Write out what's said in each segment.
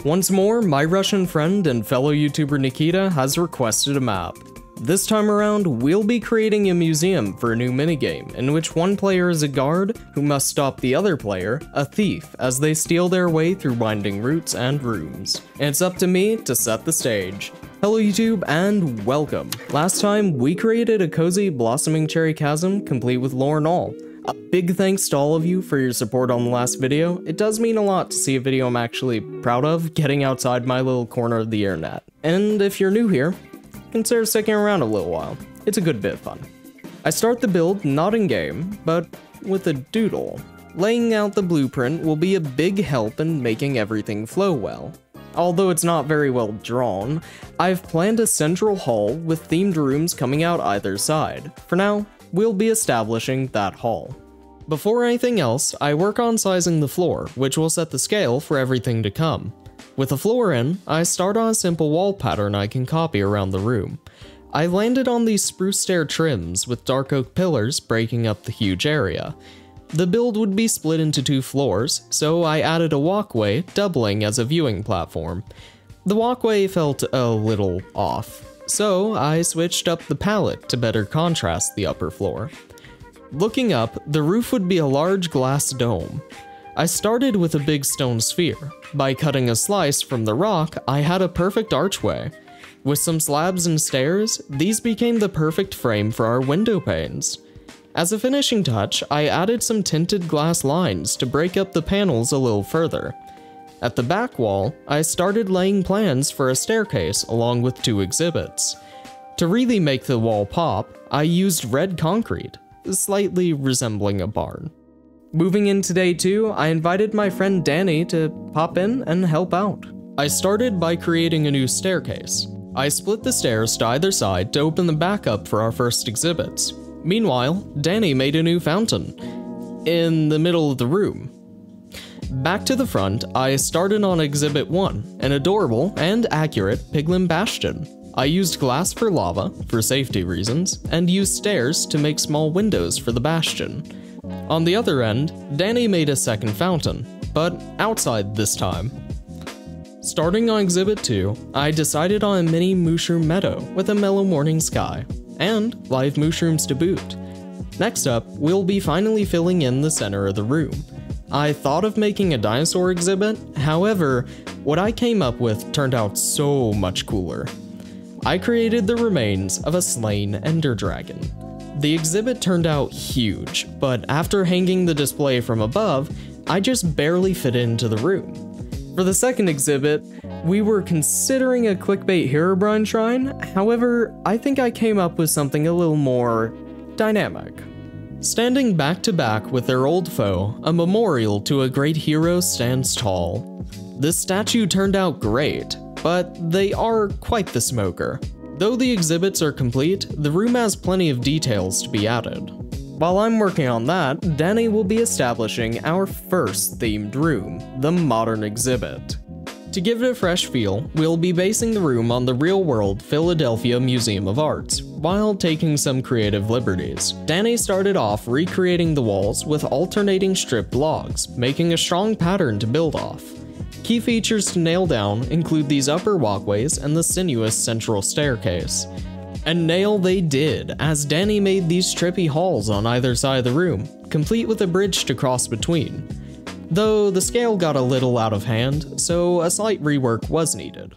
Once more, my Russian friend and fellow YouTuber Nikita has requested a map. This time around, we'll be creating a museum for a new minigame, in which one player is a guard who must stop the other player, a thief, as they steal their way through winding routes and rooms. And it's up to me to set the stage. Hello YouTube, and welcome. Last time, we created a cozy blossoming cherry chasm complete with lore and all. A big thanks to all of you for your support on the last video. It does mean a lot to see a video I'm actually proud of getting outside my little corner of the internet. And if you're new here, consider sticking around a little while. It's a good bit of fun. I start the build not in game, but with a doodle. Laying out the blueprint will be a big help in making everything flow well. Although it's not very well drawn, I've planned a central hall with themed rooms coming out either side. For now, we'll be establishing that hall. Before anything else, I work on sizing the floor, which will set the scale for everything to come. With the floor in, I start on a simple wall pattern I can copy around the room. I landed on these spruce stair trims with dark oak pillars breaking up the huge area. The build would be split into 2 floors, so I added a walkway, doubling as a viewing platform. The walkway felt a little off, so I switched up the palette to better contrast the upper floor. Looking up, the roof would be a large glass dome. I started with a big stone sphere. By cutting a slice from the rock, I had a perfect archway. With some slabs and stairs, these became the perfect frame for our window panes. As a finishing touch, I added some tinted glass lines to break up the panels a little further. At the back wall, I started laying plans for a staircase along with 2 exhibits. To really make the wall pop, I used red concrete, slightly resembling a barn. Moving into day 2, I invited my friend Danny to pop in and help out. I started by creating a new staircase. I split the stairs to either side to open the back up for our first exhibits. Meanwhile, Danny made a new fountain in the middle of the room. Back to the front, I started on Exhibit 1, an adorable and accurate piglin bastion. I used glass for lava, for safety reasons, and used stairs to make small windows for the bastion. On the other end, Danny made a second fountain, but outside this time. Starting on Exhibit 2, I decided on a mini mushroom meadow with a mellow morning sky, and live mushrooms to boot. Next up, we'll be finally filling in the center of the room. I thought of making a dinosaur exhibit, however, what I came up with turned out so much cooler. I created the remains of a slain ender dragon. The exhibit turned out huge, but after hanging the display from above, I just barely fit into the room. For the second exhibit, we were considering a clickbait Herobrine shrine, however, I think I came up with something a little more dynamic. Standing back to back with their old foe, a memorial to a great hero stands tall. This statue turned out great, but they are quite the smoker. Though the exhibits are complete, the room has plenty of details to be added. While I'm working on that, Danny will be establishing our first themed room, the modern exhibit. To give it a fresh feel, we'll be basing the room on the real-world Philadelphia Museum of Arts, while taking some creative liberties. Danny started off recreating the walls with alternating stripped logs, making a strong pattern to build off. Key features to nail down include these upper walkways and the sinuous central staircase. And nail they did, as Danny made these trippy halls on either side of the room, complete with a bridge to cross between. Though the scale got a little out of hand, so a slight rework was needed.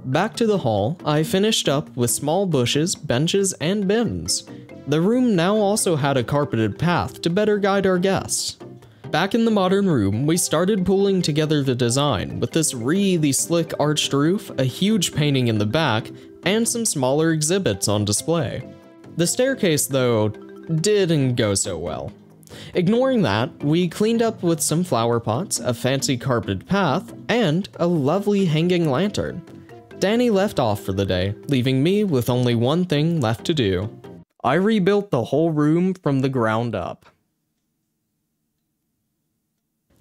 Back to the hall, I finished up with small bushes, benches, and bins. The room now also had a carpeted path to better guide our guests. Back in the modern room, we started pulling together the design with this really slick arched roof, a huge painting in the back, and some smaller exhibits on display. The staircase, though, didn't go so well. Ignoring that, we cleaned up with some flower pots, a fancy carpeted path, and a lovely hanging lantern. Danny left off for the day, leaving me with only one thing left to do. I rebuilt the whole room from the ground up.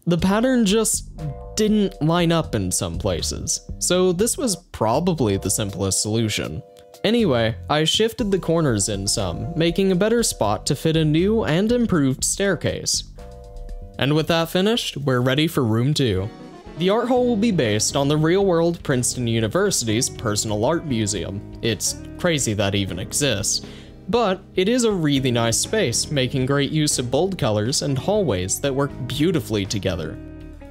The pattern just didn't line up in some places, so this was probably the simplest solution. Anyway, I shifted the corners in some, making a better spot to fit a new and improved staircase. And with that finished, we're ready for room 2. The art hall will be based on the real-world Princeton University's Personal Art Museum. It's crazy that even exists. But it is a really nice space, making great use of bold colors and hallways that work beautifully together.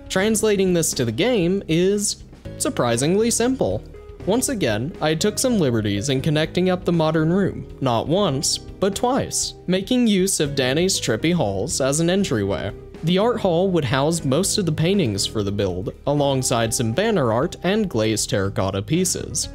Translating this to the game is surprisingly simple. Once again, I took some liberties in connecting up the modern room, not once, but twice, making use of Danny's trippy halls as an entryway. The art hall would house most of the paintings for the build, alongside some banner art and glazed terracotta pieces.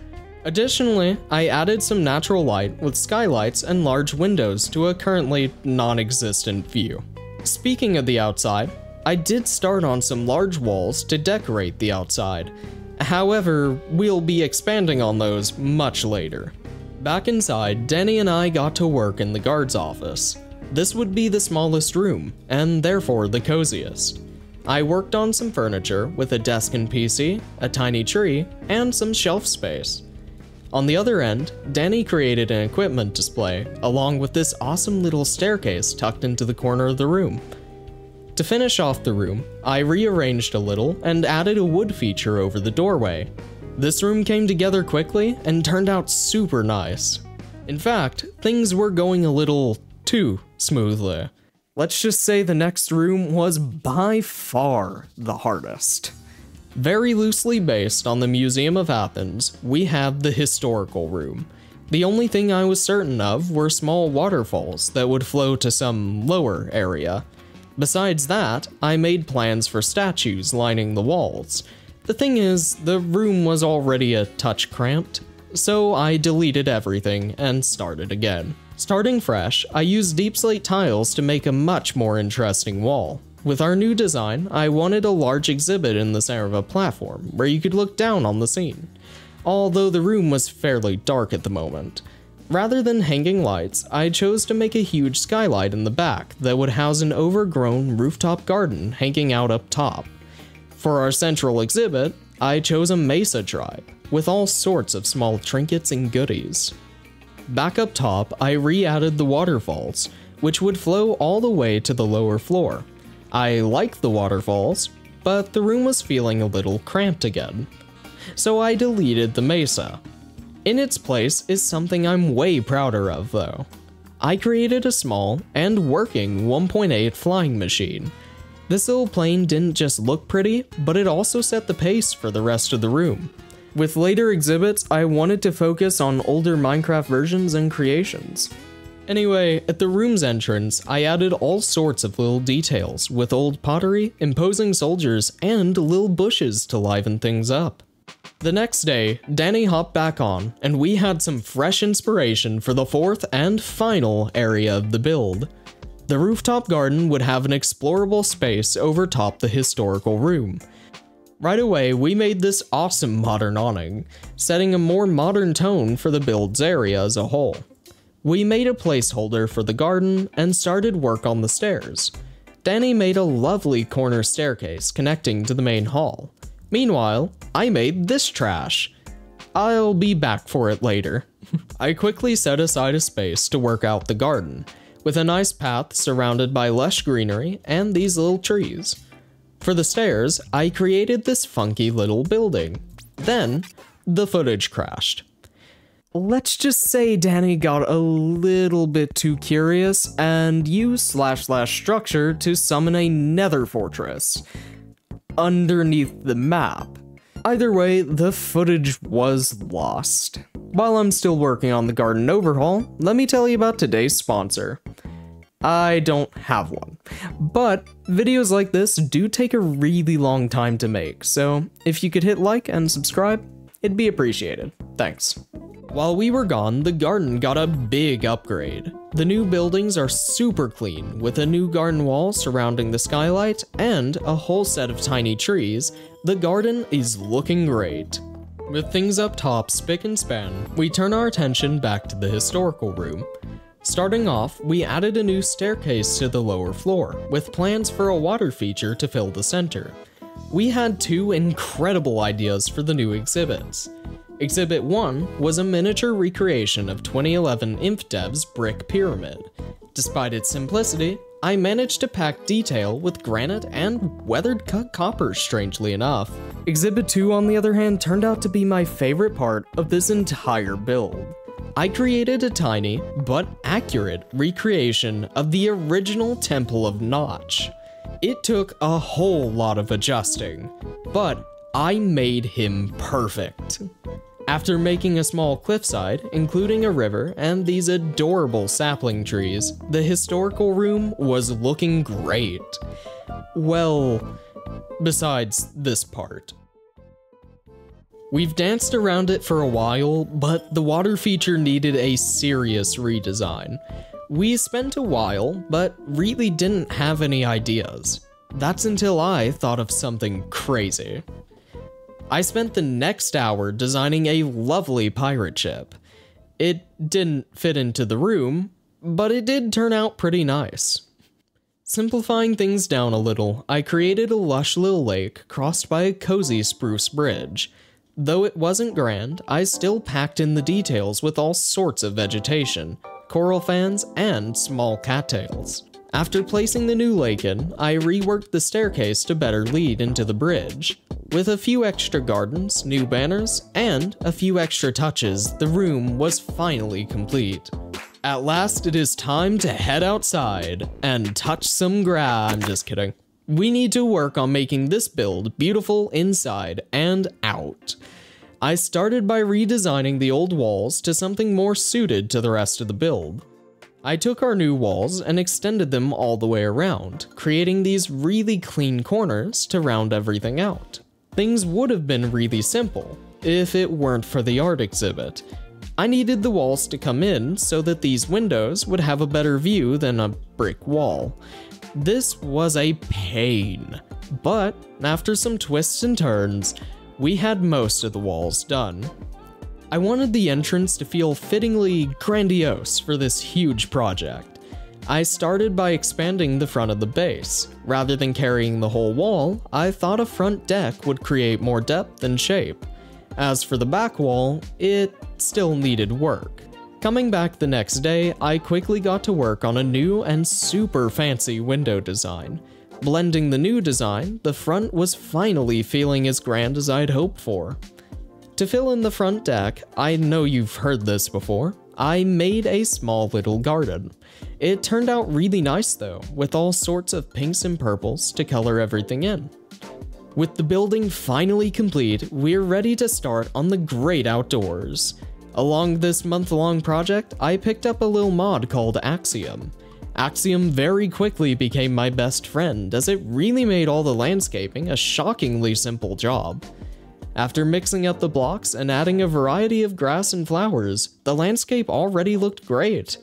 Additionally, I added some natural light with skylights and large windows to a currently non-existent view. Speaking of the outside, I did start on some large walls to decorate the outside. However, we'll be expanding on those much later. Back inside, Danny and I got to work in the guard's office. This would be the smallest room, and therefore the coziest. I worked on some furniture with a desk and PC, a tiny tree, and some shelf space. On the other end, Danny created an equipment display, along with this awesome little staircase tucked into the corner of the room. To finish off the room, I rearranged a little and added a wood feature over the doorway. This room came together quickly and turned out super nice. In fact, things were going a little too smoothly. Let's just say the next room was by far the hardest. Very loosely based on the Museum of Athens, we have the historical room. The only thing I was certain of were small waterfalls that would flow to some lower area. Besides that, I made plans for statues lining the walls. The thing is, the room was already a touch cramped, so I deleted everything and started again. Starting fresh, I used deep slate tiles to make a much more interesting wall. With our new design, I wanted a large exhibit in the center of a platform where you could look down on the scene, although the room was fairly dark at the moment. Rather than hanging lights, I chose to make a huge skylight in the back that would house an overgrown rooftop garden hanging out up top. For our central exhibit, I chose a mesa tribe, with all sorts of small trinkets and goodies. Back up top, I re-added the waterfalls, which would flow all the way to the lower floor. I liked the waterfalls, but the room was feeling a little cramped again. So I deleted the mesa. In its place is something I'm way prouder of though. I created a small and working 1.8 flying machine. This little plane didn't just look pretty, but it also set the pace for the rest of the room. With later exhibits, I wanted to focus on older Minecraft versions and creations. Anyway, at the room's entrance, I added all sorts of little details with old pottery, imposing soldiers, and little bushes to liven things up. The next day, Danny hopped back on, and we had some fresh inspiration for the fourth and final area of the build. The rooftop garden would have an explorable space over top the historical room. Right away, we made this awesome modern awning, setting a more modern tone for the build's area as a whole. We made a placeholder for the garden and started work on the stairs. Danny made a lovely corner staircase connecting to the main hall. Meanwhile, I made this trash. I'll be back for it later. I quickly set aside a space to work out the garden, with a nice path surrounded by lush greenery and these little trees. For the stairs, I created this funky little building. Then, the footage crashed. Let's just say Danny got a little bit too curious and used //structure to summon a nether fortress underneath the map. Either way, the footage was lost. While I'm still working on the garden overhaul, let me tell you about today's sponsor. I don't have one, but videos like this do take a really long time to make, so if you could hit like and subscribe, it'd be appreciated. Thanks. While we were gone, the garden got a big upgrade. The new buildings are super clean, with a new garden wall surrounding the skylight and a whole set of tiny trees. The garden is looking great. With things up top spick and span, we turn our attention back to the historical room. Starting off, we added a new staircase to the lower floor, with plans for a water feature to fill the center. We had two incredible ideas for the new exhibits. Exhibit 1 was a miniature recreation of 2011 InfDev's brick pyramid. Despite its simplicity, I managed to pack detail with granite and weathered cut copper, strangely enough. Exhibit 2, on the other hand, turned out to be my favorite part of this entire build. I created a tiny, but accurate, recreation of the original Temple of Notch. It took a whole lot of adjusting, but I made him perfect. After making a small cliffside, including a river and these adorable sapling trees, the historical room was looking great. Well, besides this part. We've danced around it for a while, but the water feature needed a serious redesign. We spent a while, but really didn't have any ideas. That's until I thought of something crazy. I spent the next hour designing a lovely pirate ship. It didn't fit into the room, but it did turn out pretty nice. Simplifying things down a little, I created a lush little lake crossed by a cozy spruce bridge. Though it wasn't grand, I still packed in the details with all sorts of vegetation, coral fans, and small cattails. After placing the new lake in, I reworked the staircase to better lead into the bridge. With a few extra gardens, new banners, and a few extra touches, the room was finally complete. At last, it is time to head outside and touch some grass. I'm just kidding. We need to work on making this build beautiful inside and out. I started by redesigning the old walls to something more suited to the rest of the build. I took our new walls and extended them all the way around, creating these really clean corners to round everything out. Things would have been really simple if it weren't for the art exhibit. I needed the walls to come in so that these windows would have a better view than a brick wall. This was a pain, but after some twists and turns, we had most of the walls done. I wanted the entrance to feel fittingly grandiose for this huge project. I started by expanding the front of the base. Rather than carrying the whole wall, I thought a front deck would create more depth and shape. As for the back wall, it still needed work. Coming back the next day, I quickly got to work on a new and super fancy window design. Blending the new design, the front was finally feeling as grand as I'd hoped for. To fill in the front deck, I know you've heard this before, I made a small little garden. It turned out really nice though, with all sorts of pinks and purples to color everything in. With the building finally complete, we're ready to start on the great outdoors. Along this month-long project, I picked up a little mod called Axiom. Axiom very quickly became my best friend, as it really made all the landscaping a shockingly simple job. After mixing up the blocks and adding a variety of grass and flowers, the landscape already looked great.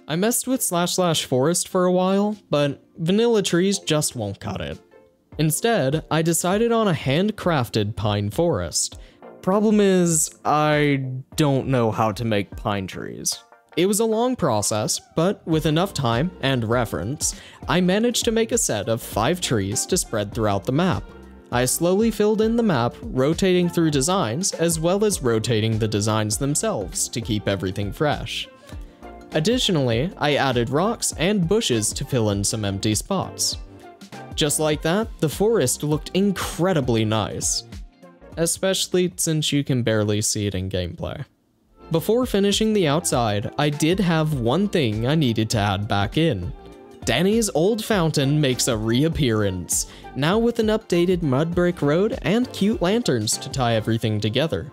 I messed with // forest for a while, but vanilla trees just won't cut it. Instead, I decided on a handcrafted pine forest. Problem is, I don't know how to make pine trees. It was a long process, but with enough time and reference, I managed to make a set of 5 trees to spread throughout the map. I slowly filled in the map, rotating through designs, as well as rotating the designs themselves to keep everything fresh. Additionally, I added rocks and bushes to fill in some empty spots. Just like that, the forest looked incredibly nice, especially since you can barely see it in gameplay. Before finishing the outside, I did have one thing I needed to add back in. Danny's old fountain makes a reappearance, now with an updated mud brick road and cute lanterns to tie everything together.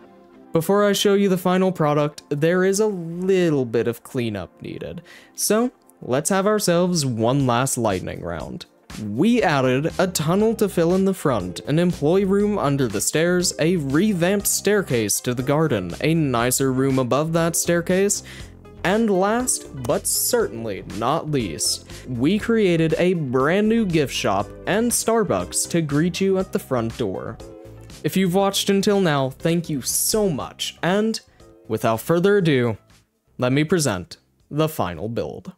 Before I show you the final product, there is a little bit of cleanup needed, so let's have ourselves one last lightning round. We added a tunnel to fill in the front, an employee room under the stairs, a revamped staircase to the garden, a nicer room above that staircase, and last, but certainly not least, we created a brand new gift shop and Starbucks to greet you at the front door. If you've watched until now, thank you so much, and without further ado, let me present the final build.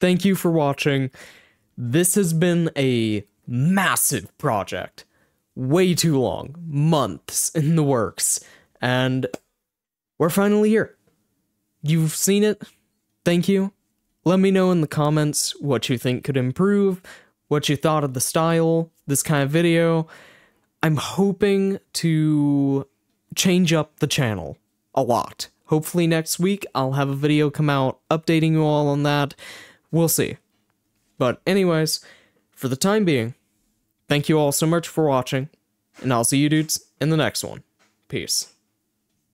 Thank you for watching. This has been a massive project. Way too long. Months in the works. And we're finally here. You've seen it. Thank you. Let me know in the comments what you think could improve, what you thought of the style, this kind of video. I'm hoping to change up the channel a lot. Hopefully next week I'll have a video come out updating you all on that. We'll see. But anyways, for the time being, thank you all so much for watching, and I'll see you dudes in the next one. Peace.